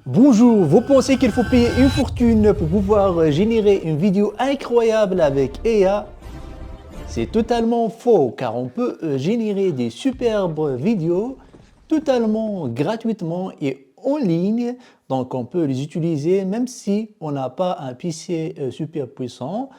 Bonjour, vous pensez qu'il faut payer une fortune pour pouvoir générer une vidéo incroyable avec IA? C'est totalement faux car on peut générer des superbes vidéos totalement gratuitement et en ligne. Donc on peut les utiliser même si on n'a pas un PC super puissant,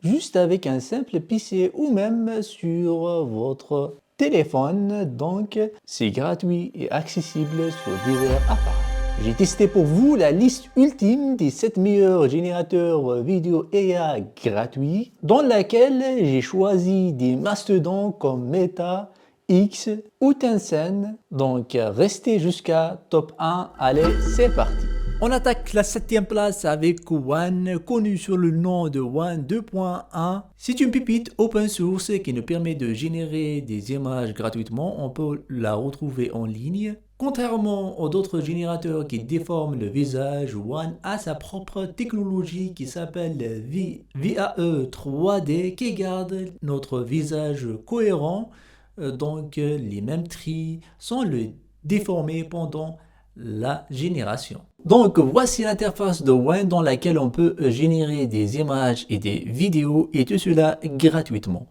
juste avec un simple PC ou même sur votre téléphone. Donc c'est gratuit et accessible sur divers appareils. J'ai testé pour vous la liste ultime des 7 meilleurs générateurs vidéo IA gratuits, dans laquelle j'ai choisi des mastodons comme Meta, X ou Tencent. Donc restez jusqu'à top 1. Allez, c'est parti. On attaque la 7e place avec One, connu sur le nom de One 2.1. C'est une pépite open source qui nous permet de générer des images gratuitement. On peut la retrouver en ligne. Contrairement aux autres générateurs qui déforment le visage, One a sa propre technologie qui s'appelle VAE 3D qui garde notre visage cohérent. Donc les mêmes traits sans le déformer pendant la génération. Donc voici l'interface de One dans laquelle on peut générer des images et des vidéos et tout cela gratuitement.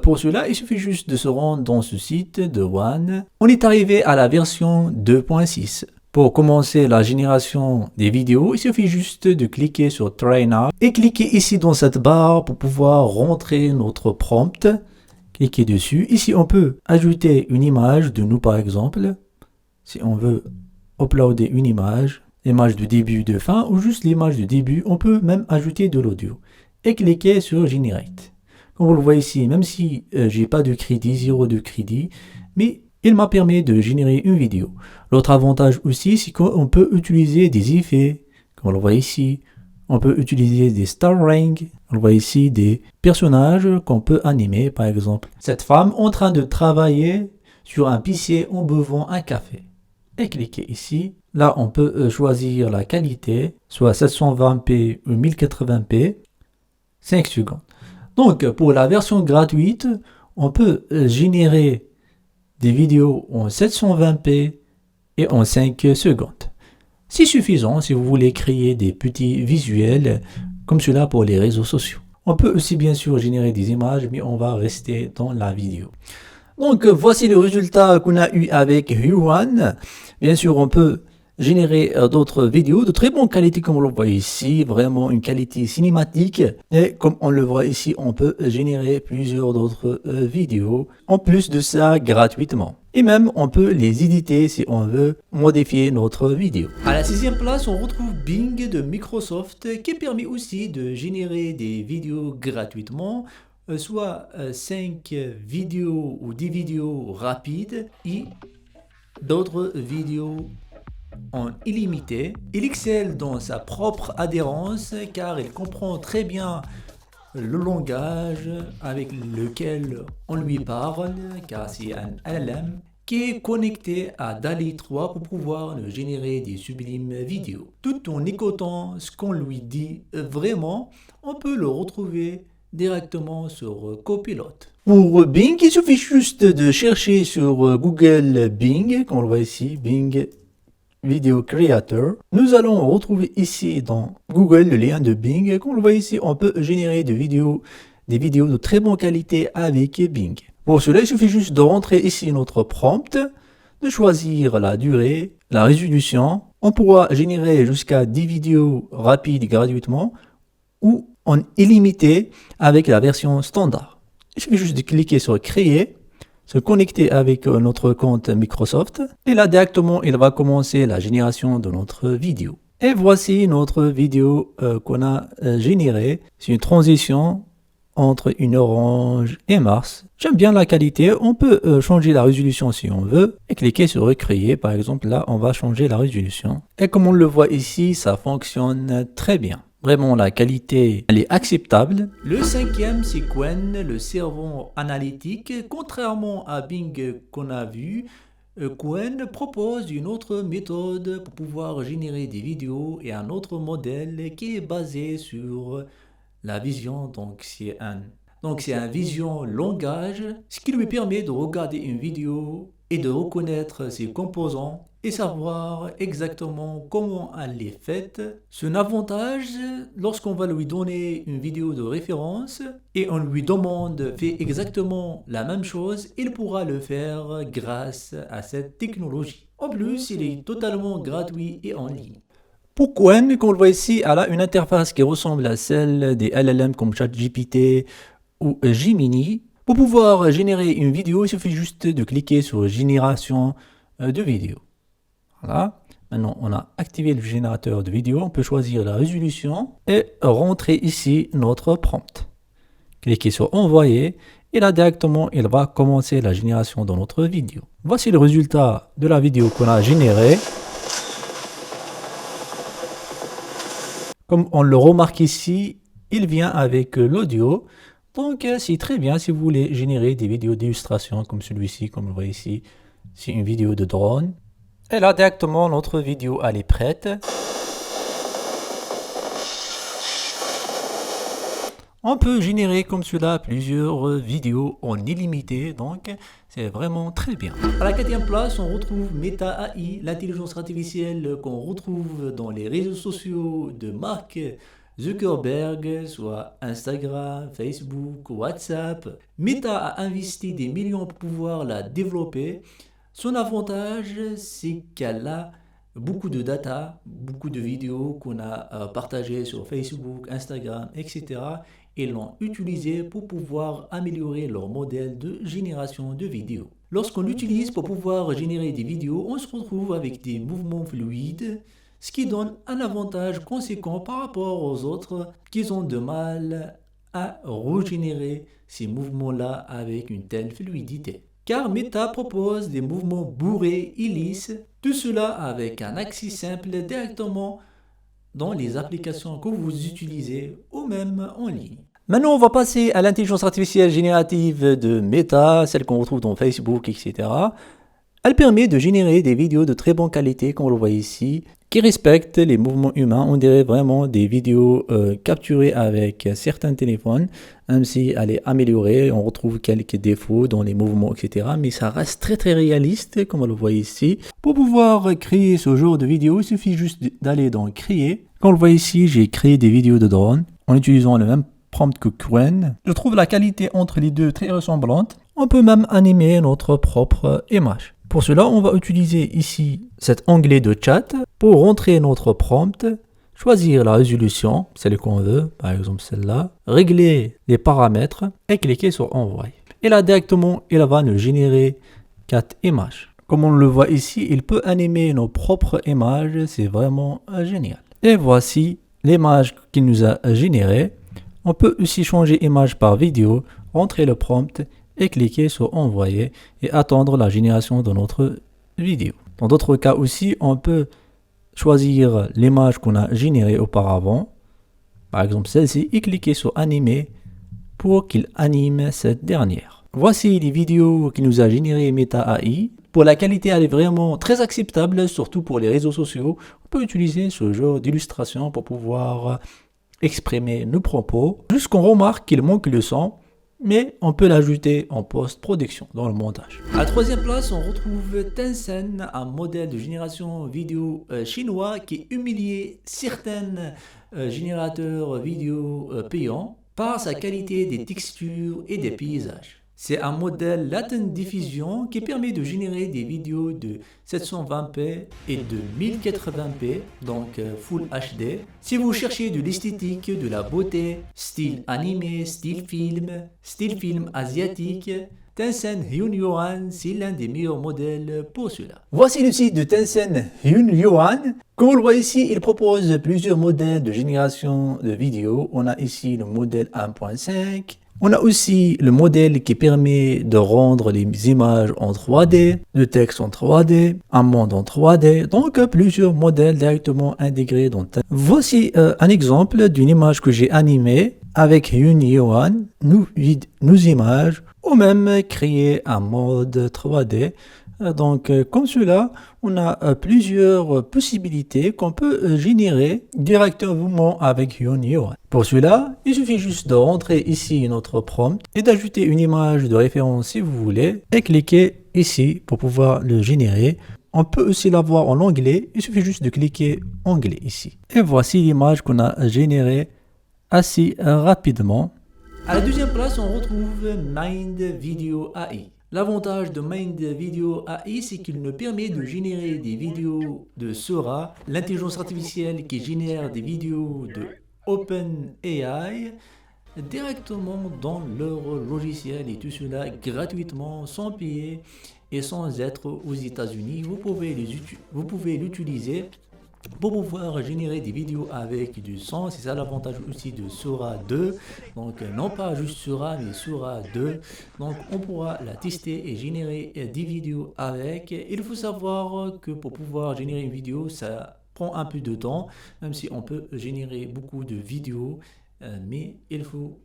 Pour cela, il suffit juste de se rendre dans ce site de One. On est arrivé à la version 2.6. Pour commencer la génération des vidéos, il suffit juste de cliquer sur Try Now et cliquer ici dans cette barre pour pouvoir rentrer notre prompt. Cliquez dessus. Ici, on peut ajouter une image de nous par exemple. Si on veut uploader une image, l'image de début, de fin ou juste l'image de début, on peut même ajouter de l'audio. Et cliquer sur Generate. Comme vous le voyez ici, même si j'ai pas de crédit, 0 de crédit, mais il m'a permis de générer une vidéo. L'autre avantage aussi, c'est qu'on peut utiliser des effets, comme on le voit ici. On peut utiliser des star rings, on le voit ici, des personnages qu'on peut animer, par exemple. Cette femme en train de travailler sur un PC en buvant un café. Et cliquez ici. Là, on peut choisir la qualité, soit 720p ou 1080p, 5 secondes. Donc, pour la version gratuite, on peut générer des vidéos en 720p et en 5 secondes. C'est suffisant si vous voulez créer des petits visuels comme cela pour les réseaux sociaux. On peut aussi bien sûr générer des images, mais on va rester dans la vidéo. Donc, voici le résultat qu'on a eu avec Huan. Bien sûr, on peut générer d'autres vidéos de très bonne qualité comme on le voit ici, vraiment une qualité cinématique. Et comme on le voit ici, on peut générer plusieurs d'autres vidéos. En plus de ça, gratuitement. Et même, on peut les éditer si on veut modifier notre vidéo. À la 6e place, on retrouve Bing de Microsoft qui permet aussi de générer des vidéos gratuitement. Soit 5 vidéos ou 10 vidéos rapides et d'autres vidéos en illimité. Il excelle dans sa propre adhérence car il comprend très bien le langage avec lequel on lui parle, car c'est un LLM qui est connecté à DALL-E 3 pour pouvoir générer des sublimes vidéos. Tout en écoutant ce qu'on lui dit vraiment, on peut le retrouver directement sur Copilot. Pour Bing, il suffit juste de chercher sur Google Bing, comme on le voit ici, Bing Video Creator. Nous allons retrouver ici dans Google le lien de Bing. Comme on le voit ici, on peut générer des vidéos de très bonne qualité avec Bing. Pour cela, il suffit juste de rentrer ici notre prompt, de choisir la durée, la résolution. On pourra générer jusqu'à 10 vidéos rapides gratuitement ou en illimité avec la version standard. Il suffit juste de cliquer sur Créer, se connecter avec notre compte Microsoft et là directement il va commencer la génération de notre vidéo. Et voici notre vidéo qu'on a générée. C'est une transition entre une orange et Mars. J'aime bien la qualité. On peut changer la résolution si on veut et cliquer sur recréer. Par exemple là on va changer la résolution et comme on le voit ici ça fonctionne très bien. Vraiment, la qualité, elle est acceptable. Le 5e, c'est Qwen, le cerveau analytique. Contrairement à Bing qu'on a vu, Qwen propose une autre méthode pour pouvoir générer des vidéos et un autre modèle qui est basé sur la vision. Donc, c'est un vision langage, ce qui lui permet de regarder une vidéo et de reconnaître ses composants et savoir exactement comment elle est faite. C'est un avantage lorsqu'on va lui donner une vidéo de référence et on lui demande fait exactement la même chose, il pourra le faire grâce à cette technologie. En plus, il est totalement gratuit et en ligne. Pourquoi, comme on le voit ici, elle a une interface qui ressemble à celle des LLM comme ChatGPT ou Gemini. Pour pouvoir générer une vidéo, il suffit juste de cliquer sur Génération de vidéo. Voilà. Maintenant, on a activé le générateur de vidéo. On peut choisir la résolution et rentrer ici notre prompt. Cliquez sur Envoyer et là directement, il va commencer la génération de notre vidéo. Voici le résultat de la vidéo qu'on a générée. Comme on le remarque ici, il vient avec l'audio. Donc, c'est très bien si vous voulez générer des vidéos d'illustration comme celui-ci, comme vous voyez ici. C'est une vidéo de drone. Et là, directement, notre vidéo, elle est prête. On peut générer comme cela plusieurs vidéos en illimité, donc c'est vraiment très bien. À la 4e place, on retrouve Meta AI, l'intelligence artificielle qu'on retrouve dans les réseaux sociaux de Mark Zuckerberg, soit Instagram, Facebook, WhatsApp. Meta a investi des millions pour pouvoir la développer. Son avantage, c'est qu'elle a beaucoup de data, beaucoup de vidéos qu'on a partagées sur Facebook, Instagram, etc. Et l'ont utilisé pour pouvoir améliorer leur modèle de génération de vidéos. Lorsqu'on l'utilise pour pouvoir générer des vidéos, on se retrouve avec des mouvements fluides, ce qui donne un avantage conséquent par rapport aux autres qui ont de mal à régénérer ces mouvements-là avec une telle fluidité. Car Meta propose des mouvements bourrés et lisses, tout cela avec un accès simple directement dans les applications que vous utilisez ou même en ligne. Maintenant, on va passer à l'intelligence artificielle générative de Meta, celle qu'on retrouve dans Facebook, etc. Elle permet de générer des vidéos de très bonne qualité, comme on le voit ici, qui respectent les mouvements humains. On dirait vraiment des vidéos capturées avec certains téléphones, même si elle est améliorée, on retrouve quelques défauts dans les mouvements, etc. Mais ça reste très très réaliste, comme on le voit ici. Pour pouvoir créer ce genre de vidéo, il suffit juste d'aller dans Créer. Comme on le voit ici, j'ai créé des vidéos de drone en utilisant le même prompt que Qwen. Je trouve la qualité entre les deux très ressemblante. On peut même animer notre propre image. Pour cela, on va utiliser ici cet onglet de chat pour rentrer notre prompt, choisir la résolution, celle qu'on veut, par exemple celle-là, régler les paramètres et cliquer sur Envoyer. Et là, directement, il va nous générer 4 images. Comme on le voit ici, il peut animer nos propres images, c'est vraiment génial. Et voici l'image qu'il nous a générée. On peut aussi changer image par vidéo, rentrer le prompt et cliquer sur Envoyer et attendre la génération de notre vidéo. Dans d'autres cas aussi, on peut choisir l'image qu'on a générée auparavant, par exemple celle-ci, et cliquer sur Animer pour qu'il anime cette dernière. Voici les vidéos qu'il nous a générées Meta AI. Pour la qualité, elle est vraiment très acceptable, surtout pour les réseaux sociaux. On peut utiliser ce genre d'illustration pour pouvoir exprimer nos propos. Juste qu'on remarque qu'il manque le son, mais on peut l'ajouter en post-production dans le montage. À la 3e place, on retrouve Tencent, un modèle de génération vidéo chinois qui humilie certains générateurs vidéo payants par sa qualité des textures et des paysages. C'est un modèle Latent Diffusion qui permet de générer des vidéos de 720p et de 1080p, donc Full HD. Si vous cherchez de l'esthétique, de la beauté, style animé, style film asiatique, Tencent Hunyuan, c'est l'un des meilleurs modèles pour cela. Voici le site de Tencent Hunyuan. Comme on le voit ici, il propose plusieurs modèles de génération de vidéos. On a ici le modèle 1.5. On a aussi le modèle qui permet de rendre les images en 3D, le texte en 3D, un monde en 3D, donc plusieurs modèles directement intégrés dans Tencent. Voici un exemple d'une image que j'ai animée avec Hunyuan, nos images, ou même créer un mode 3D. Donc comme cela, on a plusieurs possibilités qu'on peut générer directement avec Hunyuan. Pour cela, il suffit juste de rentrer ici notre prompt et d'ajouter une image de référence si vous voulez et cliquer ici pour pouvoir le générer. On peut aussi la voir en anglais, il suffit juste de cliquer anglais ici. Et voici l'image qu'on a générée assez rapidement. À la deuxième place, on retrouve Mind Video AI. L'avantage de Mind Video AI, c'est qu'il nous permet de générer des vidéos de Sora, l'intelligence artificielle qui génère des vidéos de OpenAI, directement dans leur logiciel et tout cela gratuitement, sans payer et sans être aux États-Unis. Vous pouvez l'utiliser pour pouvoir générer des vidéos avec du son. C'est ça l'avantage aussi de Sora 2. Donc non pas juste Sora, mais Sora 2. Donc on pourra la tester et générer des vidéos avec. Il faut savoir que pour pouvoir générer une vidéo, ça prend un peu de temps, même si on peut générer beaucoup de vidéos, mais il faut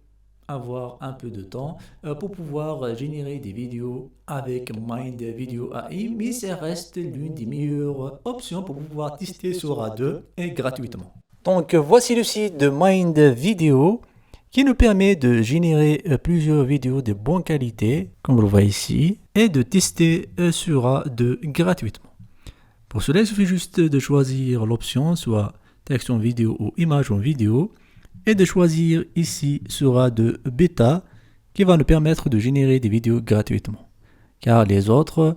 avoir un peu de temps pour pouvoir générer des vidéos avec Mind Video AI, mais ça reste l'une des meilleures options pour pouvoir tester Sora 2 et gratuitement. Donc voici le site de Mind Video qui nous permet de générer plusieurs vidéos de bonne qualité, comme vous le voyez ici, et de tester Sora 2 gratuitement. Pour cela, il suffit juste de choisir l'option soit texte en vidéo ou image en vidéo, et de choisir ici Sora 2 bêta qui va nous permettre de générer des vidéos gratuitement, car les autres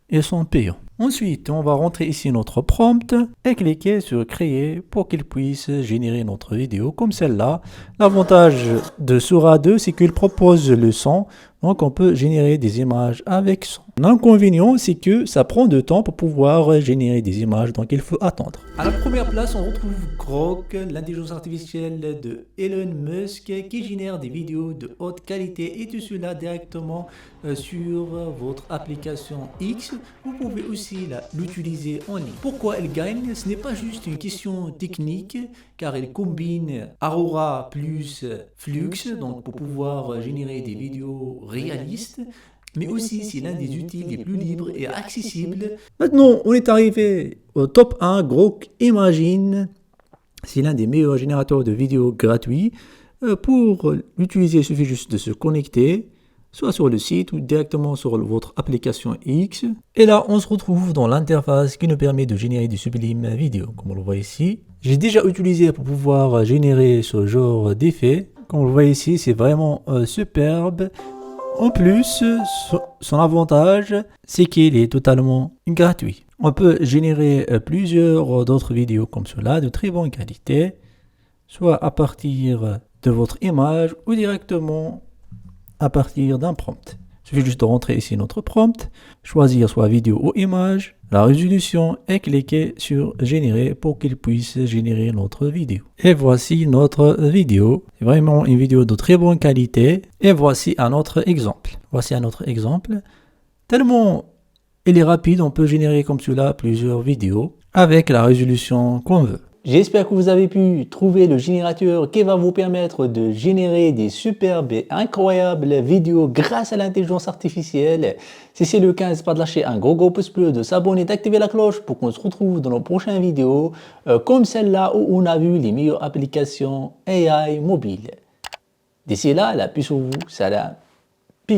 ils sont payants. Ensuite, on va rentrer ici notre prompt et cliquer sur créer pour qu'il puisse générer notre vidéo comme celle-là. L'avantage de Sora 2, c'est qu'il propose le son, donc on peut générer des images avec son. L'inconvénient, c'est que ça prend du temps pour pouvoir générer des images, donc il faut attendre. À la première place, on retrouve Grok, l'intelligence artificielle de Elon Musk, qui génère des vidéos de haute qualité et tout cela directement sur votre application X. Vous pouvez aussi l'utiliser en ligne. Pourquoi elle gagne? Ce n'est pas juste une question technique, car elle combine Aurora plus Flux, donc pour pouvoir générer des vidéos réalistes, mais aussi c'est l'un des outils les plus libres et accessibles. Maintenant, on est arrivé au top 1, Grok Imagine. C'est l'un des meilleurs générateurs de vidéos gratuits. Pour l'utiliser, il suffit juste de se connecter, soit sur le site ou directement sur votre application X. Et là, on se retrouve dans l'interface qui nous permet de générer du sublime vidéo, comme on le voit ici. J'ai déjà utilisé pour pouvoir générer ce genre d'effet. Comme vous le voyez ici, c'est vraiment superbe. En plus, son avantage, c'est qu'il est totalement gratuit. On peut générer plusieurs d'autres vidéos comme cela, de très bonne qualité, soit à partir de votre image ou directement à partir d'un prompt. Il suffit juste de rentrer ici notre prompt, choisir soit vidéo ou image, la résolution et cliquer sur générer pour qu'il puisse générer notre vidéo. Et voici notre vidéo. C'est vraiment une vidéo de très bonne qualité. Et voici un autre exemple. Voici un autre exemple. Tellement il est rapide, on peut générer comme cela plusieurs vidéos avec la résolution qu'on veut. J'espère que vous avez pu trouver le générateur qui va vous permettre de générer des superbes et incroyables vidéos grâce à l'intelligence artificielle. Si c'est le cas, n'hésitez pas de lâcher un gros pouce bleu, de s'abonner, d'activer la cloche pour qu'on se retrouve dans nos prochaines vidéos comme celle-là où on a vu les meilleures applications AI mobile. D'ici là, la puce sur vous, salam.